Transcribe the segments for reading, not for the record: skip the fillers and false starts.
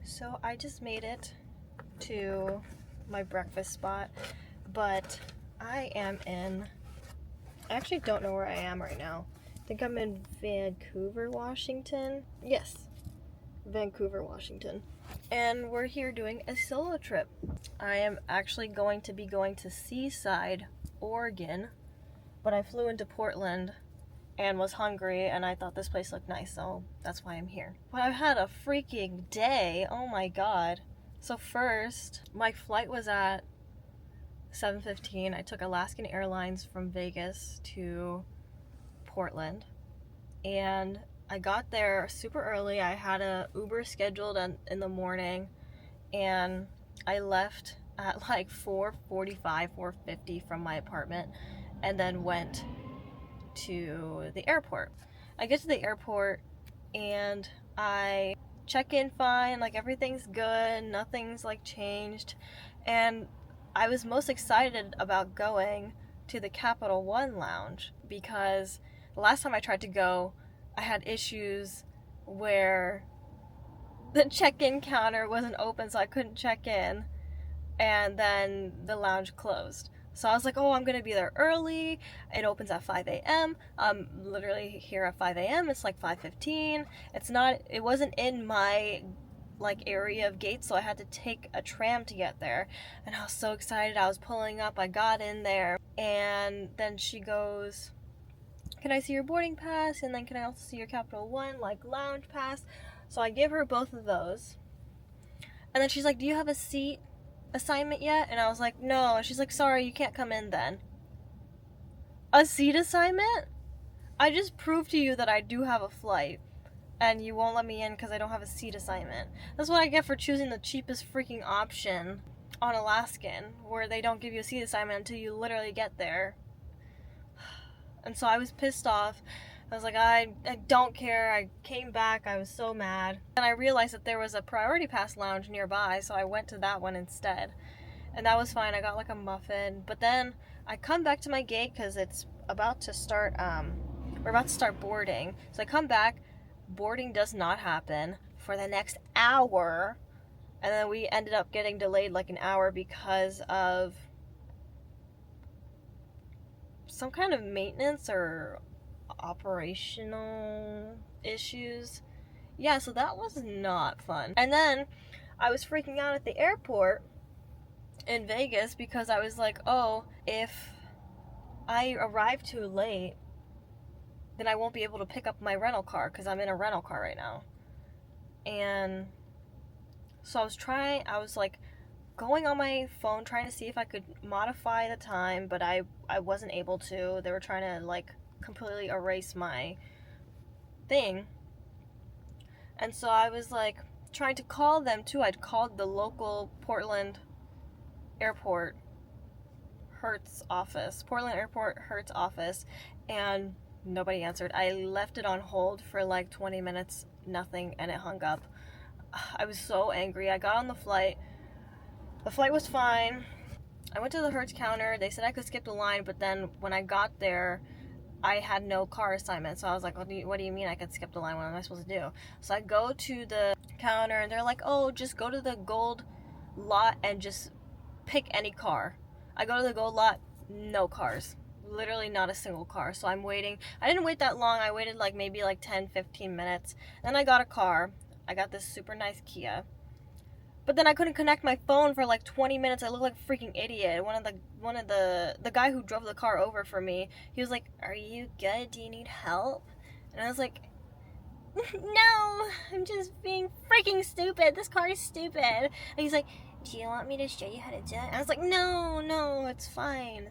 So I just made it to my breakfast spot, but I actually don't know where I am right now. I think I'm in Vancouver, Washington. Yes, Vancouver, Washington. And we're here doing a solo trip. I am actually going to be going to Seaside, Oregon, but I flew into Portland and was hungry and I thought this place looked nice, so that's why I'm here. But I've had a freaking day. Oh my god. So first, my flight was at 7:15. I took Alaskan Airlines from Vegas to Portland, and I got there super early. I had a Uber scheduled in the morning, and I left at like 4:45, 4:50 from my apartment, and then went to the airport. I get to the airport and I check in fine, like everything's good, nothing's like changed, and I was most excited about going to the Capital One lounge because the last time I tried to go, I had issues where the check-in counter wasn't open, so I couldn't check in, and then the lounge closed. So I was like, oh, I'm gonna be there early. It opens at 5 a.m. I'm literally here at 5 a.m. It's like 5:15. It wasn't in my like area of gates, so I had to take a tram to get there. And I was so excited. I was pulling up. I got in there, and then she goes, can I see your boarding pass? And then can I also see your Capital One like lounge pass? So I give her both of those. And then she's like, do you have a seat assignment yet? And I was like, no. And she's like, sorry, you can't come in then. A seat assignment? I just proved to you that I do have a flight, and you won't let me in because I don't have a seat assignment. That's what I get for choosing the cheapest freaking option on Alaskan, where they don't give you a seat assignment until you literally get there. And so I was pissed off. I was like, I don't care. I came back. I was so mad. And I realized that there was a Priority Pass lounge nearby, so I went to that one instead. And that was fine. I got like a muffin. But then I come back to my gate because it's about to start, we're about to start boarding. So I come back. Boarding does not happen for the next hour. And then we ended up getting delayed like an hour because of some kind of maintenance or operational issues. Yeah, so that was not fun. And then I was freaking out at the airport in Vegas because I was like, oh, if I arrive too late, then I won't be able to pick up my rental car because I'm in a rental car right now. And so I was like going on my phone trying to see if I could modify the time, but I wasn't able to. They were trying to like completely erase my thing. And so I was like trying to call them too. I'd called the local Portland Airport Hertz office, and nobody answered. I left it on hold for like 20 minutes, nothing, and it hung up. I was so angry. I got on the flight. The flight was fine. I went to the Hertz counter. They said I could skip the line, but then when I got there, I had no car assignment. So I was like, what do you mean I can skip the line? What am I supposed to do? So I go to the counter, and they're like, oh, just go to the gold lot and just pick any car. I go to the gold lot, no cars. Literally not a single car. So I'm waiting. I didn't wait that long. I waited like maybe like 10-15 minutes. Then I got a car. I got this super nice Kia. But then I couldn't connect my phone for like 20 minutes. I looked like a freaking idiot. One of the guy who drove the car over for me, he was like, are you good? Do you need help? And I was like, no, I'm just being freaking stupid. This car is stupid. And he's like, do you want me to show you how to do it? And I was like, no, it's fine.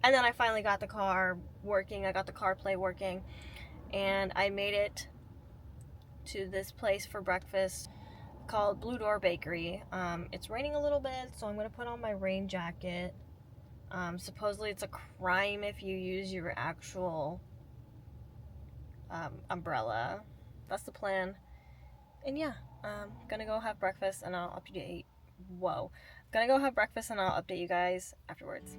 And then I finally got the car working. I got the CarPlay working. And I made it to this place for breakfast called Blue Door Bakery. It's raining a little bit, so I'm going to put on my rain jacket. Supposedly it's a crime if you use your actual umbrella. That's the plan. And yeah, gonna go have breakfast and I'll update. Gonna go have breakfast and I'll update you guys afterwards.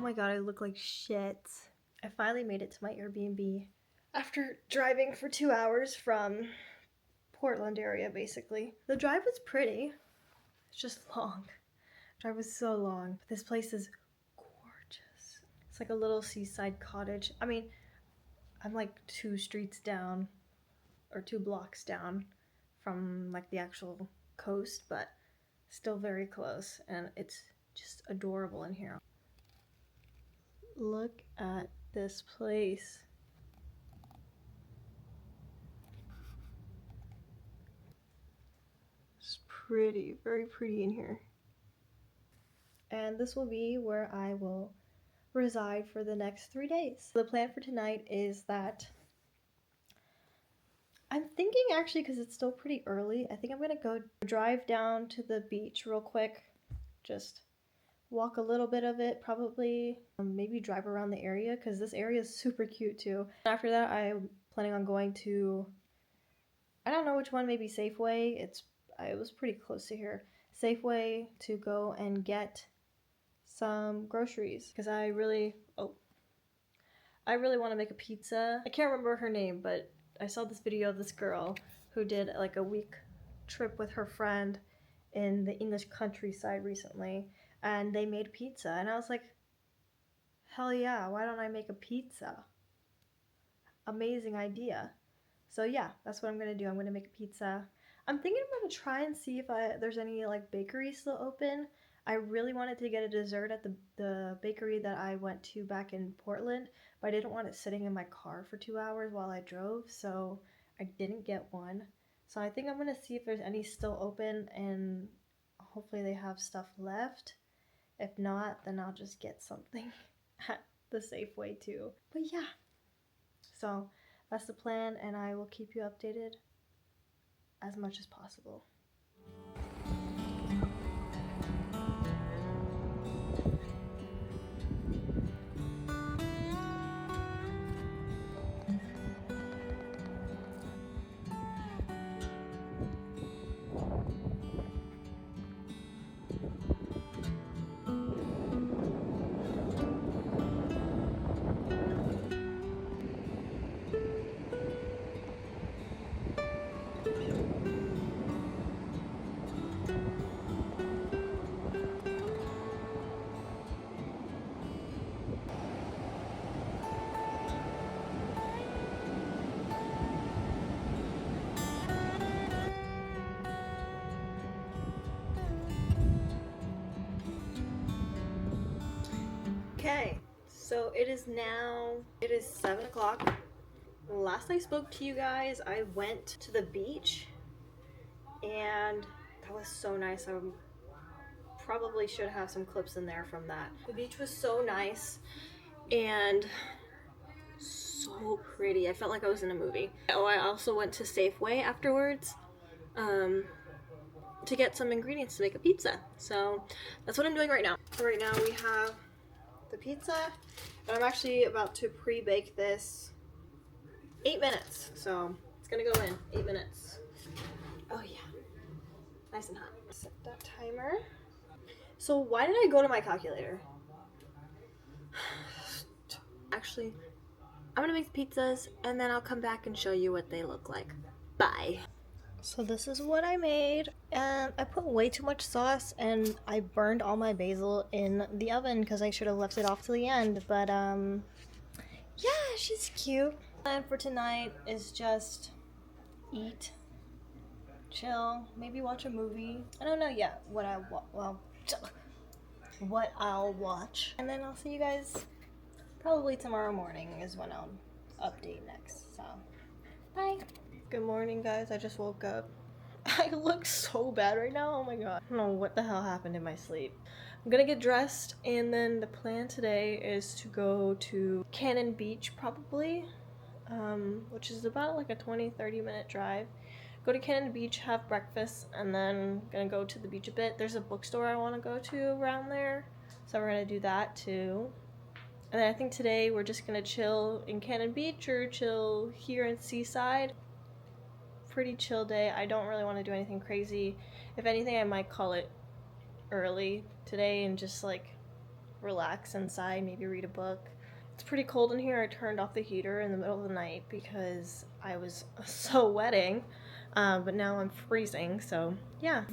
Oh my god, I look like shit. I finally made it to my Airbnb after driving for 2 hours from Portland area, basically. The drive was pretty. It's just long. The drive was so long. But this place is gorgeous. It's like a little seaside cottage. I mean, I'm like 2 streets down or 2 blocks down from like the actual coast, but still very close, and it's just adorable in here. Look at this place. It's pretty, very pretty in here. And this will be where I will reside for the next 3 days. The plan for tonight is that I'm thinking, actually, because it's still pretty early, I think I'm gonna go drive down to the beach real quick, just walk a little bit of it, probably maybe drive around the area, because this area is super cute too. After that, I'm planning on going to, I don't know which one, maybe Safeway. It was pretty close to here. Safeway, to go and get some groceries, because I really want to make a pizza. I can't remember her name, but I saw this video of this girl who did like a week trip with her friend in the English countryside recently, and they made pizza, and I was like, hell yeah, why don't I make a pizza? Amazing idea. So yeah, that's what I'm gonna do. I'm gonna make a pizza. I'm thinking I'm gonna try and see if there's any like bakeries still open. I really wanted to get a dessert at the bakery that I went to back in Portland, but I didn't want it sitting in my car for 2 hours while I drove, so I didn't get one. So I think I'm gonna see if there's any still open, and hopefully they have stuff left. If not, then I'll just get something at the Safeway too. But yeah, so that's the plan, and I will keep you updated as much as possible. Okay, so it is 7 o'clock. Last I spoke to you guys, I went to the beach, and that was so nice. I probably should have some clips in there from that. The beach was so nice and so pretty. I felt like I was in a movie. Oh, I also went to Safeway afterwards to get some ingredients to make a pizza. So that's what I'm doing right now. Right now we have the pizza, and I'm actually about to pre-bake this 8 minutes. So it's gonna go in 8 minutes. Oh yeah, nice and hot. Set that timer. So why did I go to my calculator? Actually, I'm gonna make the pizzas, and then I'll come back and show you what they look like. Bye. So this is what I made, and I put way too much sauce, and I burned all my basil in the oven because I should have left it off till the end, but yeah, she's cute. And for tonight is just eat, chill, maybe watch a movie. I don't know yet what I'll watch, and then I'll see you guys probably tomorrow morning is when I'll update next. So bye. Good morning, guys. I just woke up. I look so bad right now. Oh my god. I don't know what the hell happened in my sleep. I'm gonna get dressed, and then the plan today is to go to Cannon Beach probably, which is about like a 20-30 minute drive. Go to Cannon Beach, have breakfast, and then gonna go to the beach a bit. There's a bookstore I want to go to around there, so we're gonna do that too. And then I think today we're just gonna chill in Cannon Beach or chill here in Seaside. Pretty chill day. I don't really want to do anything crazy. If anything, I might call it early today and just like relax inside, maybe read a book. It's pretty cold in here. I turned off the heater in the middle of the night because I was so wetting, but now I'm freezing, so yeah.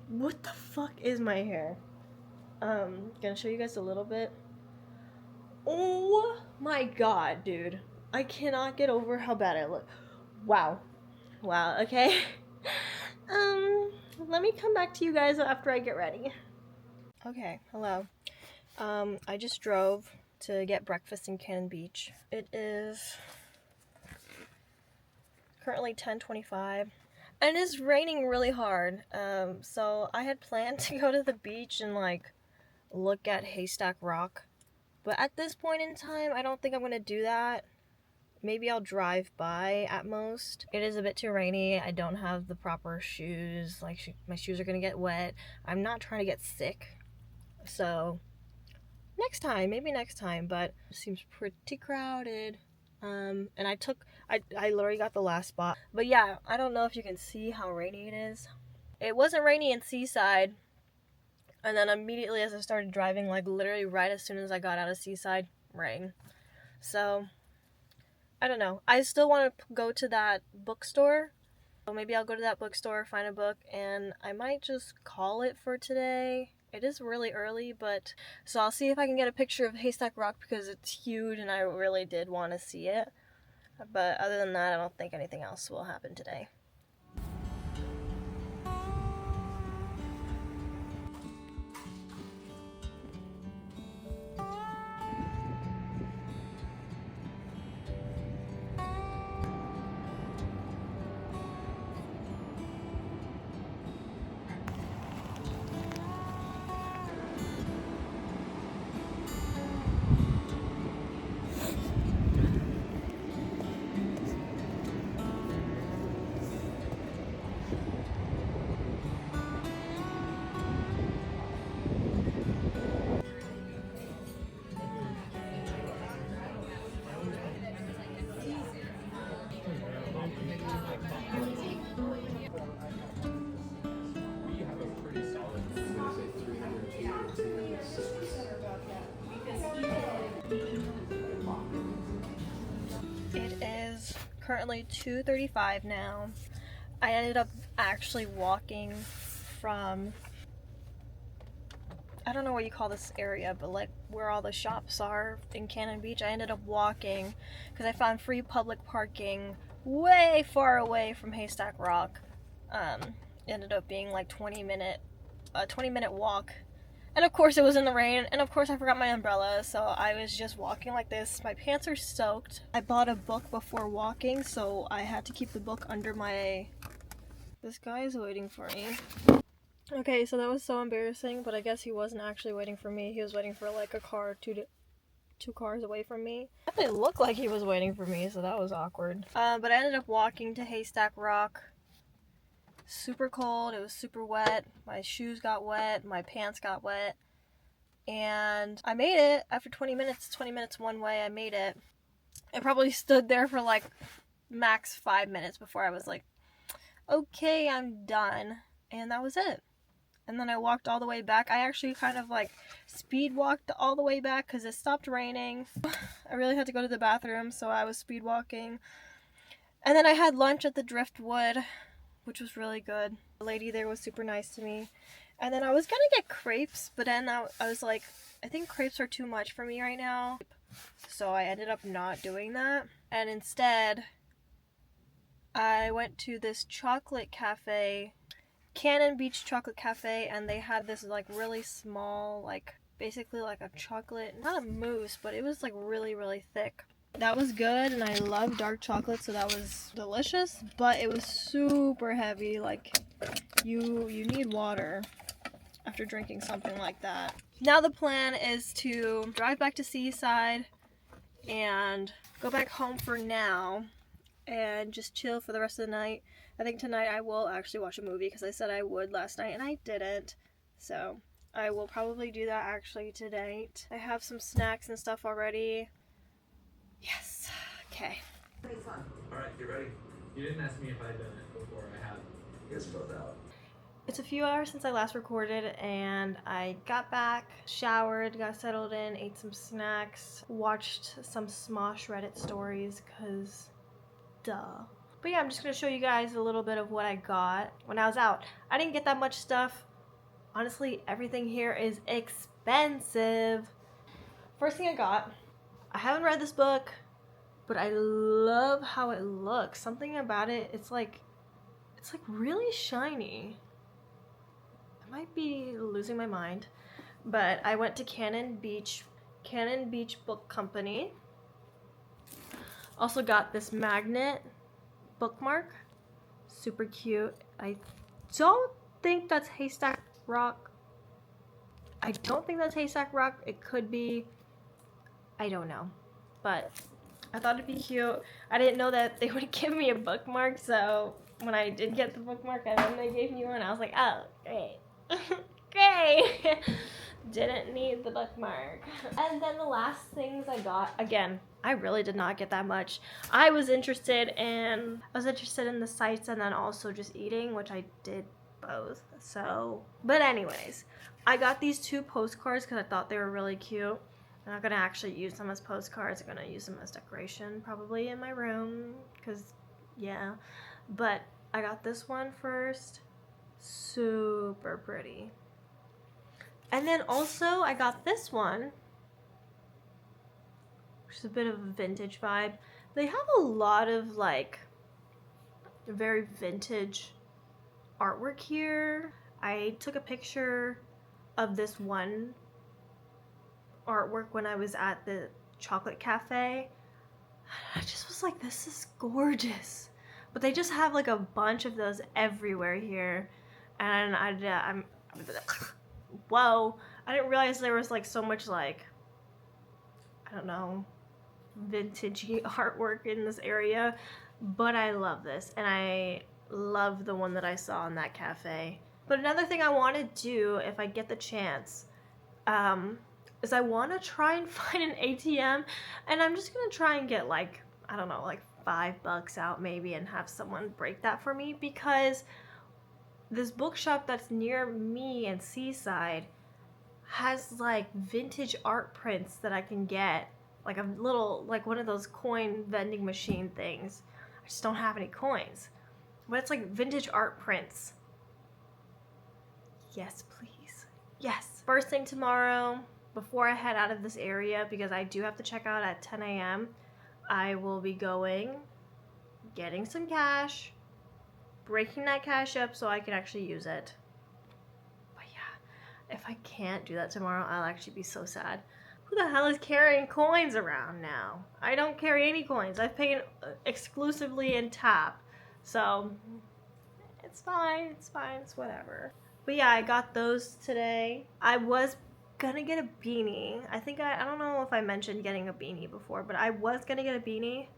What the fuck is my hair? Gonna show you guys a little bit. Oh my god, dude. I cannot get over how bad I look. Wow. Wow, okay. Let me come back to you guys after I get ready. Okay, hello. I just drove to get breakfast in Cannon Beach. It is currently 10:25 and it's raining really hard. So I had planned to go to the beach and like look at Haystack Rock. But at this point in time, I don't think I'm gonna do that. Maybe I'll drive by at most. It is a bit too rainy. I don't have the proper shoes. Like, my shoes are gonna get wet. I'm not trying to get sick. So, next time, maybe next time, but it seems pretty crowded. And I literally got the last spot. But yeah, I don't know if you can see how rainy it is. It wasn't rainy in Seaside. And then immediately as I started driving, like literally right as soon as I got out of Seaside, rain. So, I don't know. I still want to go to that bookstore. So maybe I'll go to that bookstore, find a book, and I might just call it for today. It is really early, but so I'll see if I can get a picture of Haystack Rock because it's huge and I really did want to see it. But other than that, I don't think anything else will happen today. It is currently 2:35 now. I ended up actually walking from, I don't know what you call this area, but like where all the shops are in Cannon Beach. I ended up walking because I found free public parking way far away from Haystack Rock. Ended up being like 20-minute walk. And of course it was in the rain, and of course I forgot my umbrella, so I was just walking like this. My pants are soaked. I bought a book before walking, so I had to keep the book under my... This guy is waiting for me. Okay, so that was so embarrassing, but I guess he wasn't actually waiting for me. He was waiting for like a car two cars away from me. It looked like he was waiting for me, so that was awkward. But I ended up walking to Haystack Rock. Super cold, it was super wet, my shoes got wet, my pants got wet, and I made it after 20 minutes one way. I made it. I probably stood there for like max 5 minutes before I was like, okay, I'm done, and that was it. And then I walked all the way back. I actually kind of like speed walked all the way back because it stopped raining. I really had to go to the bathroom, so I was speed walking, and then I had lunch at the Driftwood, which was really good. The lady there was super nice to me. And then I was gonna get crepes, but then I was like, I think crepes are too much for me right now. So I ended up not doing that. And instead, I went to this chocolate cafe, Cannon Beach Chocolate Cafe, and they had this like really small, like basically like a chocolate, not a mousse, but it was like really, really thick. That was good, and I love dark chocolate, so that was delicious, but it was super heavy. Like, you need water after drinking something like that. Now the plan is to drive back to Seaside and go back home for now and just chill for the rest of the night. I think tonight I will actually watch a movie because I said I would last night and I didn't. So I will probably do that actually tonight. I have some snacks and stuff already. Yes. Okay. Alright, you ready? You didn't ask me if I'd done it before. I have. You guys are both out. It's a few hours since I last recorded, and I got back, showered, got settled in, ate some snacks, watched some Smosh Reddit stories, cause duh. But yeah, I'm just gonna show you guys a little bit of what I got when I was out. I didn't get that much stuff. Honestly, everything here is expensive. First thing I haven't read this book, but I love how it looks. Something about it, it's like really shiny. I might be losing my mind, but I went to Cannon Beach Book Company. Also got this magnet bookmark, super cute. I don't think that's Haystack Rock. It could be, I don't know, but I thought it'd be cute. I didn't know that they would give me a bookmark, so when I did get the bookmark and then they gave me one, I was like, oh, great. Great. Didn't need the bookmark. And then the last things I got, again, I really did not get that much. I was interested in the sights and then also just eating, which I did both. So, but anyways, I got these 2 postcards because I thought they were really cute. I'm not gonna actually use them as postcards. I'm gonna use them as decoration probably in my room because yeah. But I got this one first. Super pretty. And then also I got this one, which is a bit of a vintage vibe. They have a lot of like very vintage artwork here. I took a picture of this one artwork when I was at the chocolate cafe. I just was like, this is gorgeous. But they just have like a bunch of those everywhere here. And I'm whoa, I didn't realize there was like so much like, I don't know, vintagey artwork in this area. But I love this, and I love the one that I saw in that cafe. But another thing I want to do if I get the chance is I want to try and find an ATM, and I'm just gonna try and get like, I don't know, like $5 out maybe and have someone break that for me, because this bookshop that's near me in Seaside has like vintage art prints that I can get, like a little, like one of those coin vending machine things. I just don't have any coins, but it's like vintage art prints. Yes, please. Yes. First thing tomorrow, before I head out of this area, because I do have to check out at 10 a.m., I will be going, getting some cash, breaking that cash up so I can actually use it. But yeah, if I can't do that tomorrow, I'll actually be so sad. Who the hell is carrying coins around now? I don't carry any coins. I've paid exclusively in tap. So it's fine, it's whatever. But yeah, I got those today. I was gonna get a beanie. I don't know if I mentioned getting a beanie before, but I was gonna get a beanie.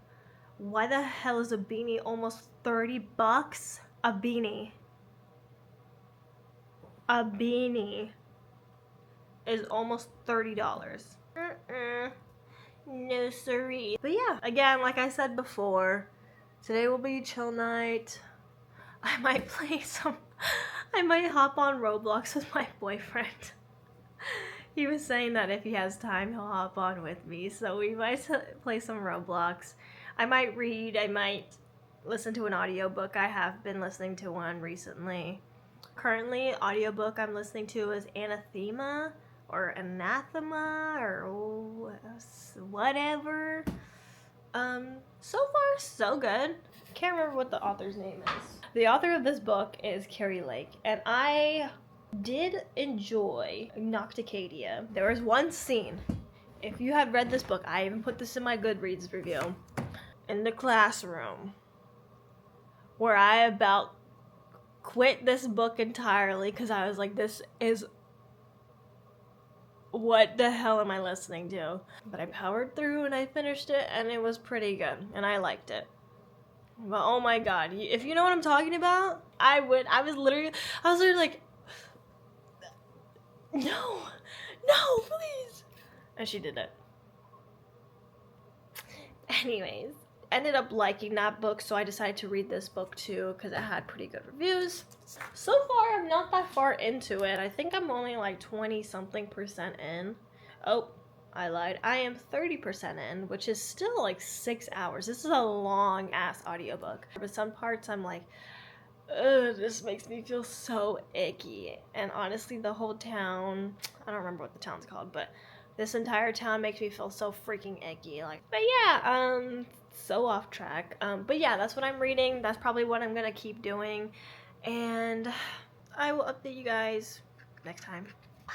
Why the hell is a beanie almost $30? A beanie. A beanie is almost $30. No siree. But yeah, again, like I said before, today will be chill night. I might hop on Roblox with my boyfriend. He was saying that if he has time, he'll hop on with me, so we might play some Roblox. I might read, I might listen to an audiobook. I have been listening to one recently. Currently, audiobook I'm listening to is Anathema, or Anathema, or whatever. So far, so good. Can't remember what the author's name is. The author of this book is Carrie Lake, and I did enjoy Nocticadia. There was one scene, if you have read this book, I even put this in my Goodreads review, in the classroom, where I about quit this book entirely because I was like, this is, what the hell am I listening to? But I powered through and I finished it, and it was pretty good, and I liked it. But oh my god, if you know what I'm talking about, I was literally like, no, please. And she did it. Anyways, ended up liking that book, so I decided to read this book too because it had pretty good reviews. So far, I'm not that far into it. I think I'm only like 20-something% in. Oh, I lied. I am 30% in, which is still like 6 hours. This is a long ass audiobook. But some parts I'm like, ugh, this makes me feel so icky. And honestly, the whole town, I don't remember what the town's called, but this entire town makes me feel so freaking icky. Like, but yeah, so off track. But yeah, that's what I'm reading. That's probably what I'm gonna keep doing. And I will update you guys next time. Bye.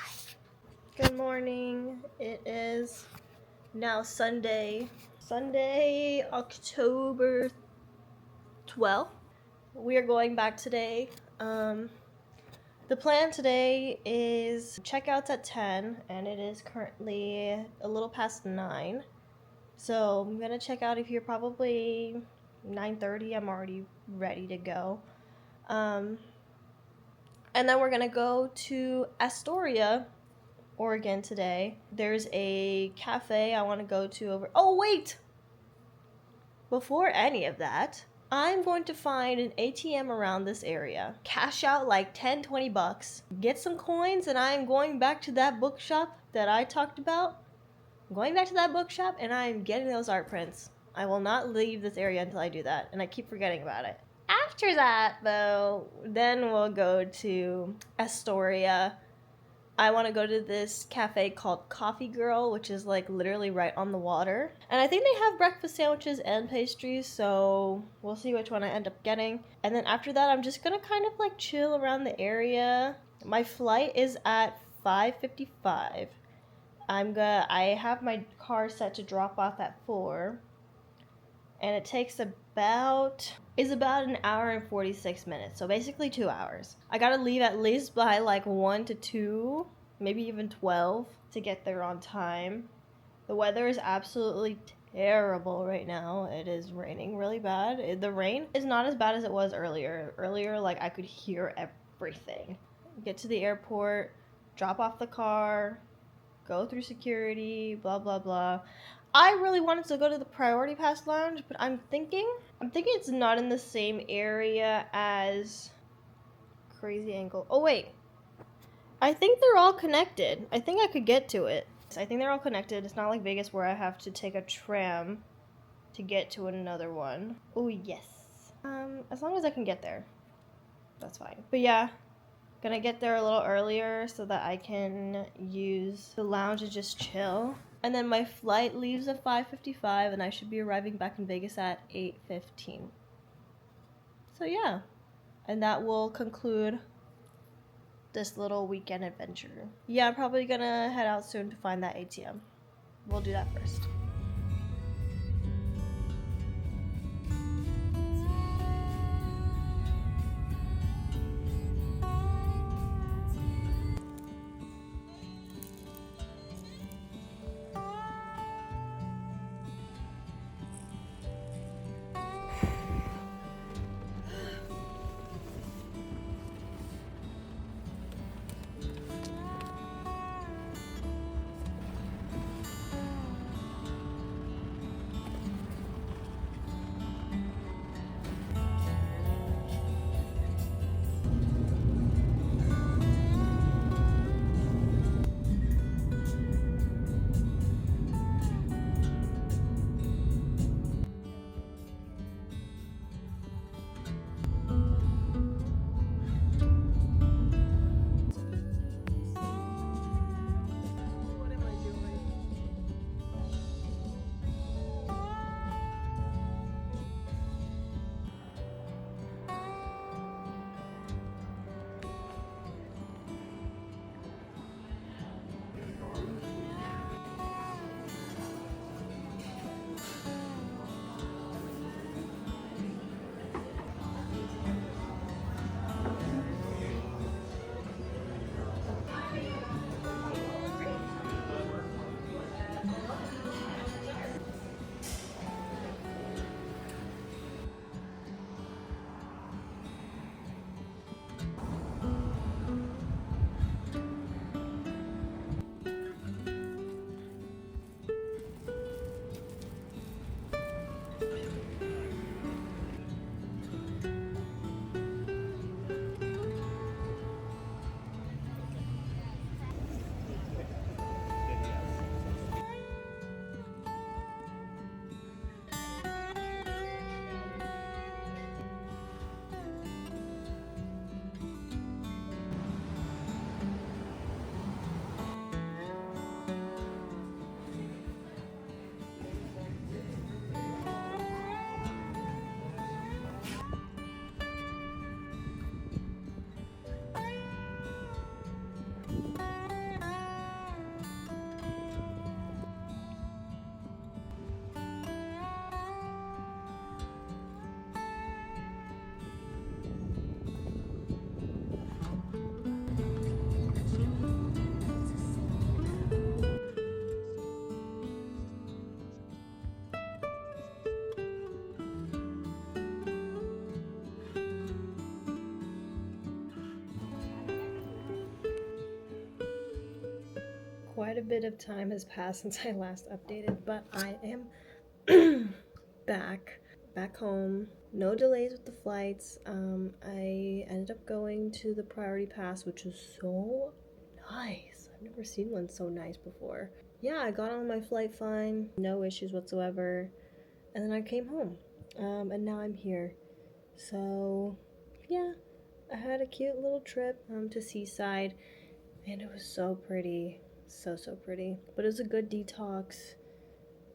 Good morning. It is now Sunday, October 12th. We are going back today. The plan today is checkouts at 10, and it is currently a little past 9. So I'm gonna check out of here probably 9:30. I'm already ready to go. And then we're gonna go to Astoria, Oregon today. There's a cafe I want to go to over. Oh wait! Before any of that, I'm going to find an ATM around this area, cash out like 10-20 bucks, get some coins, and I am going back to that bookshop that I talked about. I'm going back to that bookshop and I'm getting those art prints. I will not leave this area until I do that, and I keep forgetting about it. After that, though, then we'll go to Astoria. I want to go to this cafe called Coffee Girl, which is like literally right on the water. And I think they have breakfast sandwiches and pastries, so we'll see which one I end up getting. And then after that, I'm just gonna kind of like chill around the area. My flight is at 5:55. I have my car set to drop off at 4. And it takes about an hour and 46 minutes, so basically 2 hours. I gotta leave at least by like 1 to 2, maybe even 12 to get there on time. The weather is absolutely terrible right now. It is raining really bad. The rain is not as bad as it was earlier. Earlier, like, I could hear everything. Get to the airport, drop off the car, go through security, blah blah blah. I really wanted to go to the Priority Pass Lounge, but I'm thinking it's not in the same area as Crazy Angle. Oh wait, I think they're all connected. I think I could get to it. I think they're all connected. It's not like Vegas where I have to take a tram to get to another one. Oh yes. As long as I can get there, that's fine. But yeah, gonna get there a little earlier so that I can use the lounge and just chill. And then my flight leaves at 5:55, and I should be arriving back in Vegas at 8:15. So yeah, and that will conclude this little weekend adventure. Yeah, I'm probably gonna head out soon to find that ATM. We'll do that first. quite a bit of time has passed since I last updated, but I am back home. No delays with the flights. I ended up going to the Priority Pass, which was so nice. I've never seen one so nice before. Yeah, I got on my flight fine, no issues whatsoever, and then I came home. And now I'm here. So, yeah, I had a cute little trip to Seaside, and it was so pretty. So pretty. But it was a good detox.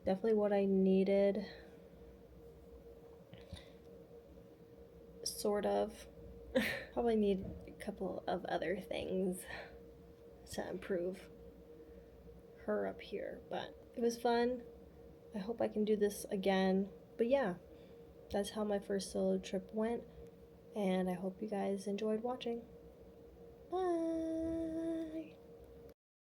Definitely what I needed. Sort of. Probably need a couple of other things to improve her up here, but it was fun. I hope I can do this again. But yeah, that's how my first solo trip went, and I hope you guys enjoyed watching.